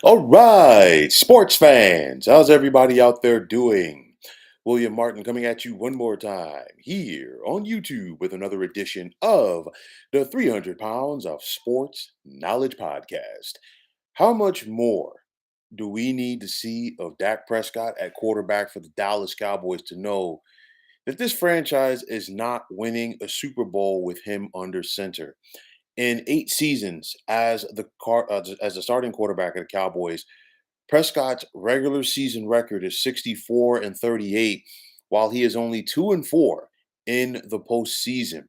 All right, sports fans, how's everybody out there doing? William Martin coming at you one more time here on YouTube with another edition of the 300 Pounds of Sports Knowledge Podcast. How much more do we need to see of Dak Prescott at quarterback for the Dallas Cowboys to know that this franchise is not winning a Super Bowl with him under center? In 8 seasons as the starting quarterback of the Cowboys, Prescott's regular season record is 64 and 38, while he is only 2 and 4 in the postseason.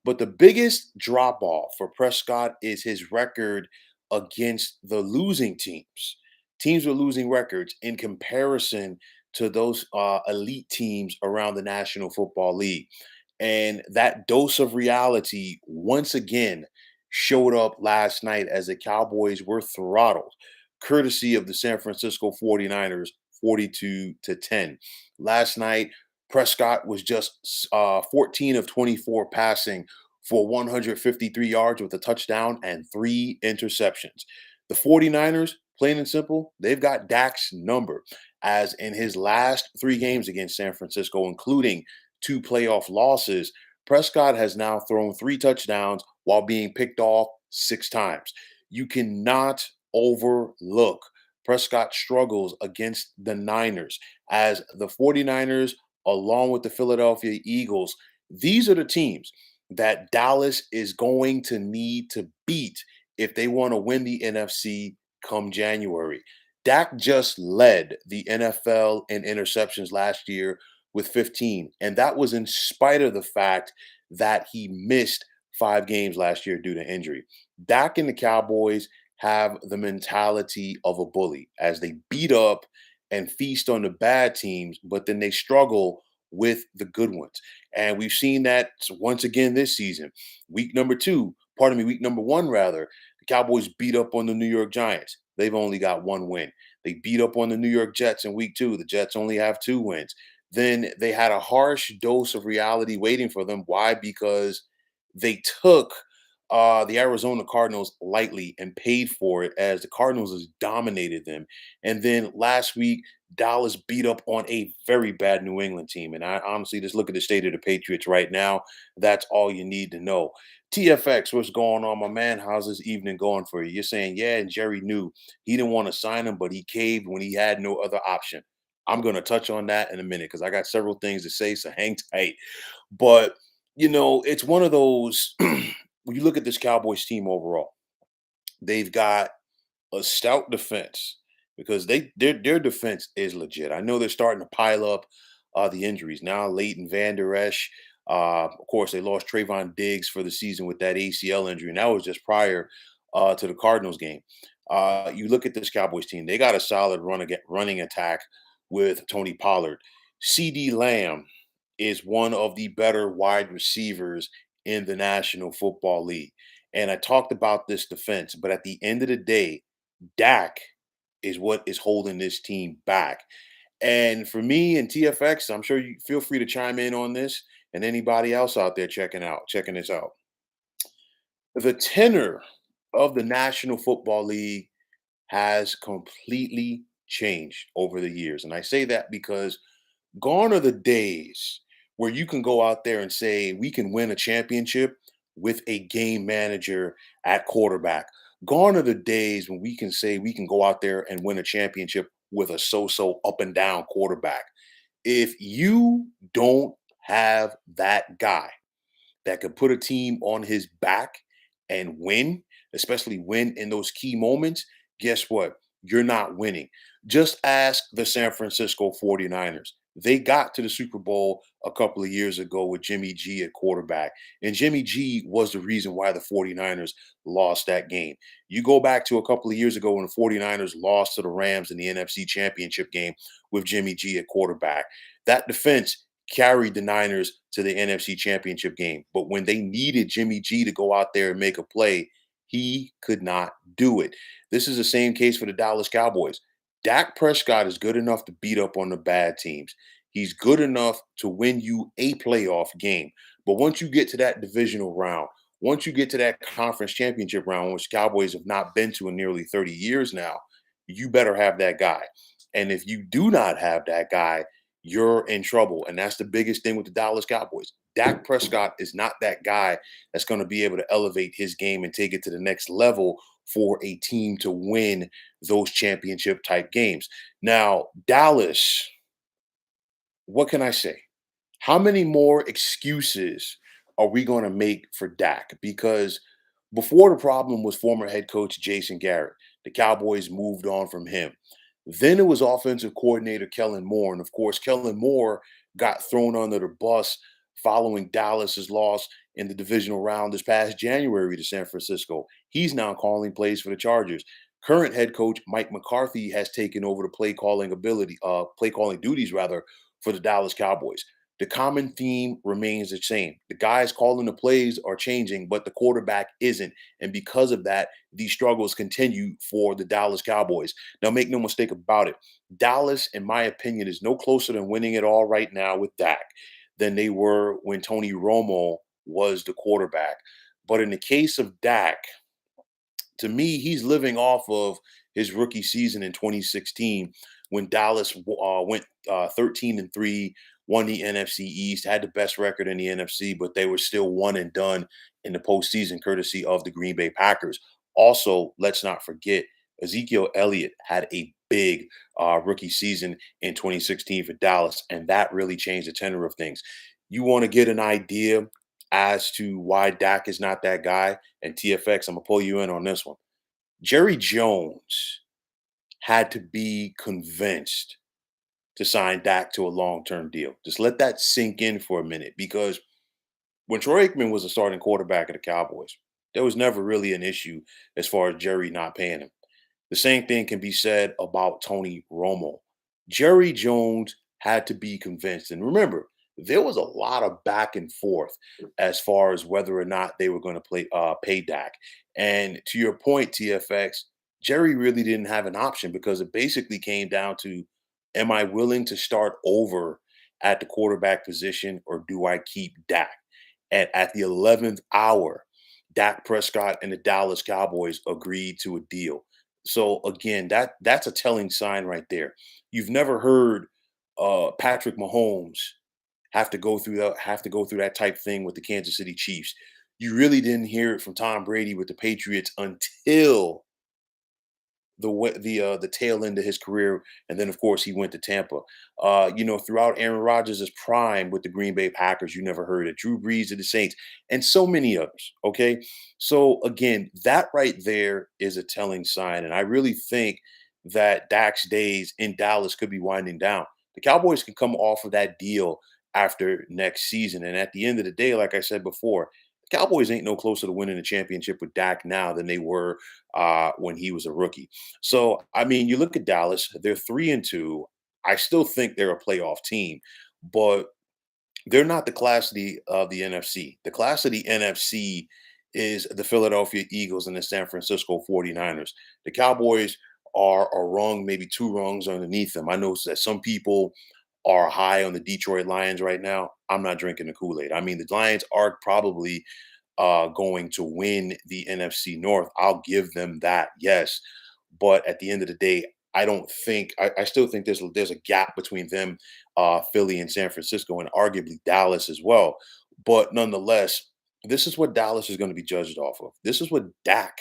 But the biggest drop off for Prescott is his record against the losing teams. Teams with losing records in comparison to those elite teams around the National Football League. And that dose of reality once again showed up last night as the Cowboys were throttled courtesy of the San Francisco 49ers, 42 to 10. Last night, Prescott was just 14 of 24 passing for 153 yards with a touchdown and 3 interceptions. The 49ers, plain and simple, they've got Dak's number, as in his last 3 games against San Francisco, including 2 playoff losses. Prescott has now thrown 3 touchdowns while being picked off 6 times. You cannot overlook Prescott struggles against the Niners, as the 49ers, along with the Philadelphia Eagles, these are the teams that Dallas is going to need to beat if they want to win the NFC come January. Dak just led the NFL in interceptions last year with 15, and that was in spite of the fact that he missed 5 games last year due to injury. Dak and the Cowboys have the mentality of a bully as they beat up and feast on the bad teams, but then they struggle with the good ones. And we've seen that once again this season. Week number one, rather, the Cowboys beat up on the New York Giants. They've only got 1 win. They beat up on the New York Jets in week 2. The Jets only have 2 wins. Then they had a harsh dose of reality waiting for them. Why? Because they took the Arizona Cardinals lightly and paid for it as the Cardinals has dominated them. And then last week, Dallas beat up on a very bad New England team. And I honestly just look at the state of the Patriots right now. That's all you need to know. TFX, what's going on, my man? How's this evening going for you? You're saying, yeah, and Jerry knew he didn't want to sign him, but he caved when he had no other option. I'm going to touch on that in a minute because I got several things to say, so hang tight. But, it's one of those when you look at this Cowboys team overall, they've got a stout defense because their defense is legit. I know they're starting to pile up the injuries now. Leighton Vander Esch, of course, they lost Trayvon Diggs for the season with that ACL injury, and that was just prior to the Cardinals game. You look at this Cowboys team; they got a solid running attack with Tony Pollard. CD Lamb is one of the better wide receivers in the National Football League. And I talked about this defense, but at the end of the day, Dak is what is holding this team back. And for me and TFX, I'm sure you feel free to chime in on this and anybody else out there checking this out. The tenor of the National Football League has completely changed over the years. And I say that because gone are the days where you can go out there and say, we can win a championship with a game manager at quarterback. Gone are the days when we can say we can go out there and win a championship with a so so up and down quarterback. If you don't have that guy that could put a team on his back and win, especially win in those key moments, guess what? You're not winning. Just ask the San Francisco 49ers. They got to the Super Bowl a couple of years ago with Jimmy G at quarterback. And Jimmy G was the reason why the 49ers lost that game. You go back to a couple of years ago when the 49ers lost to the Rams in the NFC Championship game with Jimmy G at quarterback. That defense carried the Niners to the NFC Championship game. But when they needed Jimmy G to go out there and make a play, he could not do it. This is the same case for the Dallas Cowboys. Dak Prescott is good enough to beat up on the bad teams. He's good enough to win you a playoff game. But once you get to that divisional round, once you get to that conference championship round, which Cowboys have not been to in nearly 30 years now, you better have that guy. And if you do not have that guy, you're in trouble. And that's the biggest thing with the Dallas Cowboys. Dak Prescott is not that guy that's going to be able to elevate his game and take it to the next level for a team to win those championship type games. Now, Dallas, what can I say? How many more excuses are we going to make for Dak? Because before the problem was former head coach Jason Garrett, the Cowboys moved on from him. Then it was offensive coordinator Kellen Moore. And of course, Kellen Moore got thrown under the bus following Dallas's loss in the divisional round this past January to San Francisco. He's now calling plays for the Chargers. Current head coach Mike McCarthy has taken over the play calling duties rather for the Dallas Cowboys. The common theme remains the same. The guys calling the plays are changing, but the quarterback isn't. And because of that, these struggles continue for the Dallas Cowboys. Now, make no mistake about it. Dallas, in my opinion, is no closer than winning it all right now with Dak than they were when Tony Romo was the quarterback. But in the case of Dak, to me, he's living off of his rookie season in 2016 when Dallas went 13-3, won the NFC East, had the best record in the NFC, but they were still one and done in the postseason, courtesy of the Green Bay Packers. Also, let's not forget Ezekiel Elliott had a big rookie season in 2016 for Dallas, and that really changed the tenor of things. You want to get an idea as to why Dak is not that guy? And TFX, I'm gonna pull you in on this one. Jerry Jones had to be convinced to sign Dak to a long-term deal. Just let that sink in for a minute because when Troy Aikman was a starting quarterback of the Cowboys, there was never really an issue as far as Jerry not paying him. The same thing can be said about Tony Romo. Jerry Jones had to be convinced. And remember, there was a lot of back and forth as far as whether or not they were going to pay Dak. And to your point, TFX, Jerry really didn't have an option because it basically came down to, am I willing to start over at the quarterback position or do I keep Dak? And at the 11th hour, Dak Prescott and the Dallas Cowboys agreed to a deal. So again, that's a telling sign right there. You've never heard Patrick Mahomes have to go through that type thing with the Kansas City Chiefs. You really didn't hear it from Tom Brady with the Patriots until the tail end of his career, and then of course he went to Tampa. Throughout Aaron Rodgers' prime with the Green Bay Packers, you never heard it. Drew Brees of the Saints, and so many others. Okay, so again, that right there is a telling sign, and I really think that Dak's days in Dallas could be winding down. The Cowboys can come off of that deal after next season, and at the end of the day, like I said before, the Cowboys ain't no closer to winning a championship with Dak now than they were when he was a rookie. So, I mean, you look at Dallas, they're 3-2. I still think they're a playoff team, but they're not the class of the NFC. The class of the NFC is the Philadelphia Eagles and the San Francisco 49ers. The Cowboys are a rung, maybe two rungs underneath them. I know that some people are high on the Detroit Lions right now. I'm not drinking the Kool-Aid. I mean, the Lions are probably going to win the NFC North. I'll give them that, yes. But at the end of the day, I don't think I still think there's a gap between them, Philly and San Francisco, and arguably Dallas as well. But nonetheless, this is what Dallas is going to be judged off of. This is what Dak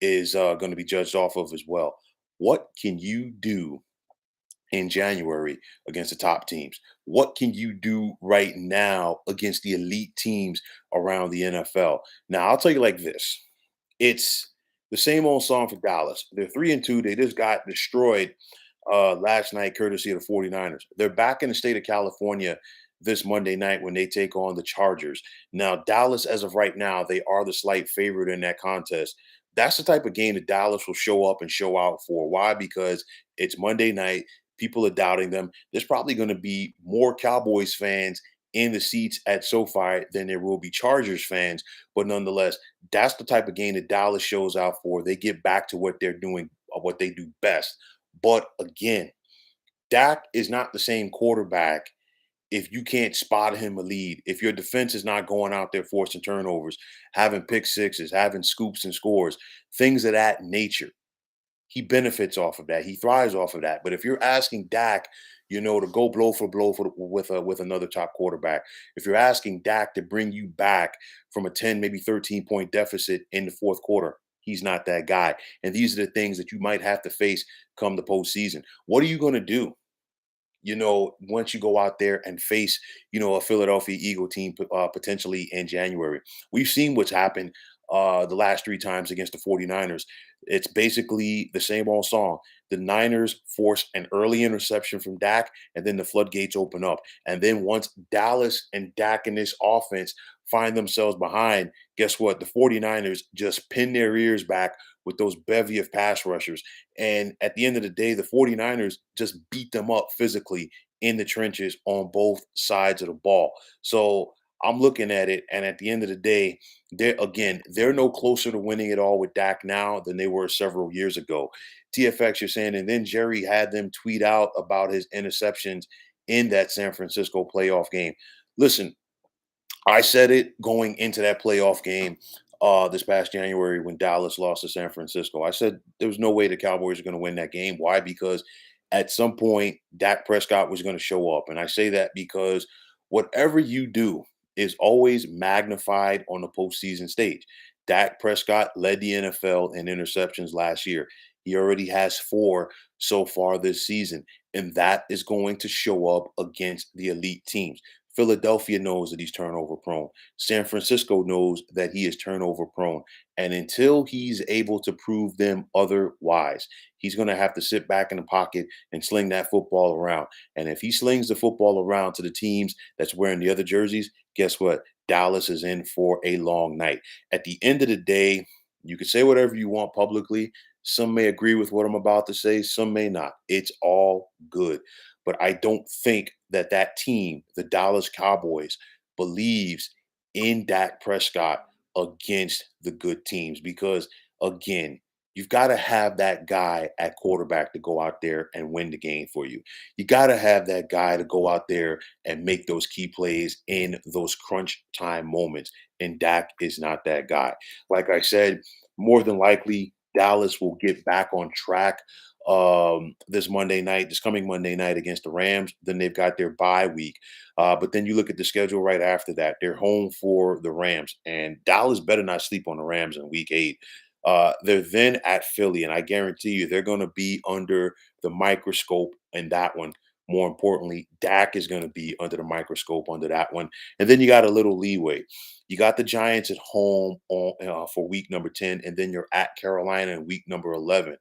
is going to be judged off of as well. What can you do in January against the top teams? What can you do right now against the elite teams around the NFL? Now, I'll tell you like this. It's the same old song for Dallas. They're 3-2. They just got destroyed last night, courtesy of the 49ers. They're back in the state of California this Monday night when they take on the Chargers. Now, Dallas, as of right now, they are the slight favorite in that contest. That's the type of game that Dallas will show up and show out for. Why? Because it's Monday night. People are doubting them. There's probably going to be more Cowboys fans in the seats at SoFi than there will be Chargers fans. But nonetheless, that's the type of game that Dallas shows out for. They get back to what they're doing, what they do best. But again, Dak is not the same quarterback if you can't spot him a lead, if your defense is not going out there forcing turnovers, having pick sixes, having scoops and scores, things of that nature. He benefits off of that. He thrives off of that. But if you're asking Dak, to go blow for blow with another top quarterback, if you're asking Dak to bring you back from a 10, maybe 13-point deficit in the fourth quarter, he's not that guy. And these are the things that you might have to face come the postseason. What are you going to do? Once you go out there and face, a Philadelphia Eagle team potentially in January. We've seen what's happened the last three times against the 49ers. It's basically the same old song. The Niners force an early interception from Dak, and then the floodgates open up. And then once Dallas and Dak in this offense find themselves behind, guess what? The 49ers just pin their ears back with those bevy of pass rushers. And at the end of the day, the 49ers just beat them up physically in the trenches on both sides of the ball. So I'm looking at it, and at the end of the day, they're no closer to winning it all with Dak now than they were several years ago. TFX, you're saying, and then Jerry had them tweet out about his interceptions in that San Francisco playoff game. Listen, I said it going into that playoff game this past January when Dallas lost to San Francisco. I said there was no way the Cowboys are going to win that game. Why? Because at some point, Dak Prescott was going to show up. And I say that because whatever you do is always magnified on the postseason stage. Dak Prescott led the NFL in interceptions last year. He already has four so far this season, and that is going to show up against the elite teams. Philadelphia knows that he's turnover prone. San Francisco knows that he is turnover prone. And until he's able to prove them otherwise, he's going to have to sit back in the pocket and sling that football around. And if he slings the football around to the teams that's wearing the other jerseys, guess what? Dallas is in for a long night. At the end of the day, you can say whatever you want publicly. Some may agree with what I'm about to say, some may not. It's all good. But I don't think that that team, the Dallas Cowboys, believes in Dak Prescott against the good teams because, again, you've got to have that guy at quarterback to go out there and win the game for you. You got to have that guy to go out there and make those key plays in those crunch time moments. And Dak is not that guy. Like I said, more than likely, Dallas will get back on track this coming Monday night against the Rams. Then they've got their bye week. But then you look at the schedule right after that. They're home for the Rams, and Dallas better not sleep on the Rams in week 8. They're then at Philly, and I guarantee you they're going to be under the microscope in that one. More importantly, Dak is going to be under the microscope under that one. And then you got a little leeway. You got the Giants at home for week number 10, and then you're at Carolina in week number 11.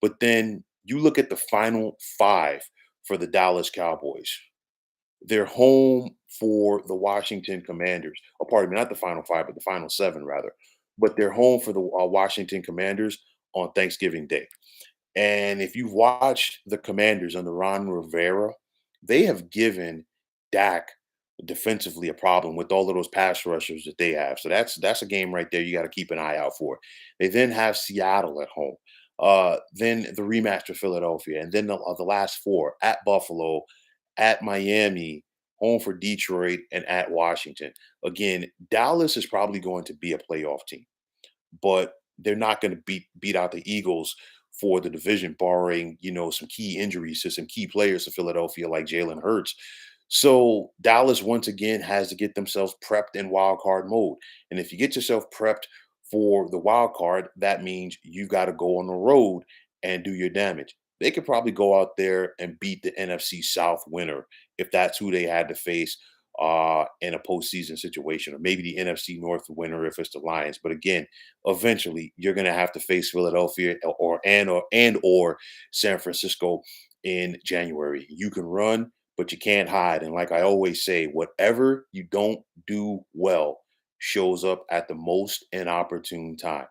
But then you look at the final five for the Dallas Cowboys. They're home for the Washington Commanders. Oh, pardon me, not the final five, but the final seven, rather. But they're home for the Washington Commanders on Thanksgiving Day. And if you've watched the Commanders under Ron Rivera, they have given Dak defensively a problem with all of those pass rushers that they have. So that's a game right there you got to keep an eye out for. They then have Seattle at home. Then the rematch with Philadelphia, and then the last four at Buffalo, at Miami, home for Detroit, and at Washington. Again, Dallas is probably going to be a playoff team, but they're not going to beat out the Eagles for the division, barring some key injuries to some key players to Philadelphia like Jalen Hurts. So Dallas once again has to get themselves prepped in wild card mode, and if you get yourself prepped for the wild card, that means you've got to go on the road and do your damage. They could probably go out there and beat the NFC South winner if that's who they had to face in a postseason situation, or maybe the NFC North winner if it's the Lions. But again, eventually you're going to have to face Philadelphia or San Francisco in January. You can run, but you can't hide. And like I always say, whatever you don't do well shows up at the most inopportune time.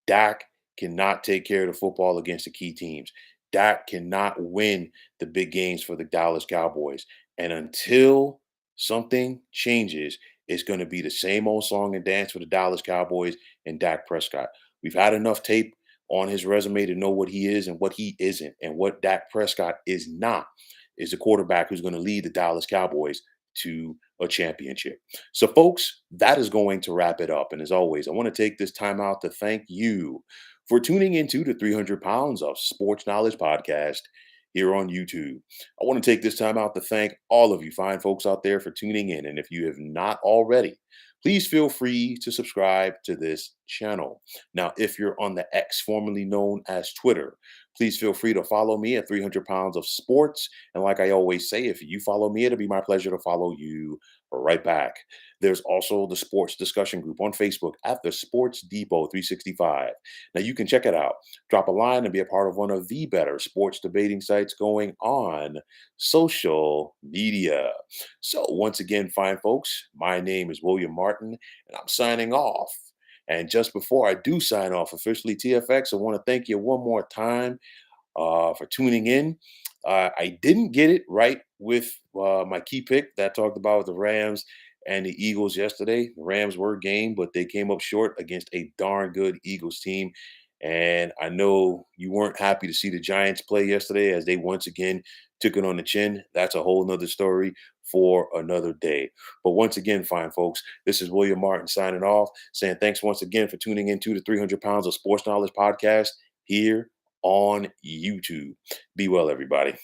Dak cannot take care of the football against the key teams. Dak cannot win the big games for the Dallas Cowboys. And until something changes, it's going to be the same old song and dance for the Dallas Cowboys and Dak Prescott. We've had enough tape on his resume to know what he is and what he isn't. And what Dak Prescott is not is a quarterback who's going to lead the Dallas Cowboys to a championship. So, folks, that is going to wrap it up. And as always, I want to take this time out to thank you for tuning into the 300 Pounds of Sports Knowledge podcast here on YouTube. I want to take this time out to thank all of you fine folks out there for tuning in. And if you have not already, please feel free to subscribe to this channel. Now, if you're on the X, formerly known as Twitter, please feel free to follow me at 300 Pounds of Sports. And like I always say, if you follow me, it'll be my pleasure to follow you right back. There's also the sports discussion group on Facebook at the Sports Depot 365. Now you can check it out. Drop a line and be a part of one of the better sports debating sites going on social media. So once again, fine folks, my name is William Martin, and I'm signing off. And just before I do sign off officially, TFX, I want to thank you one more time for tuning in. I didn't get it right with my key pick that I talked about the Rams and the Eagles yesterday. The Rams were game, but they came up short against a darn good Eagles team. And I know you weren't happy to see the Giants play yesterday as they once again took it on the chin. That's a whole nother story for another day. But once again, fine folks, this is William Martin signing off, saying thanks once again for tuning into the 300 Pounds of Sports Knowledge podcast here on YouTube. Be well, everybody.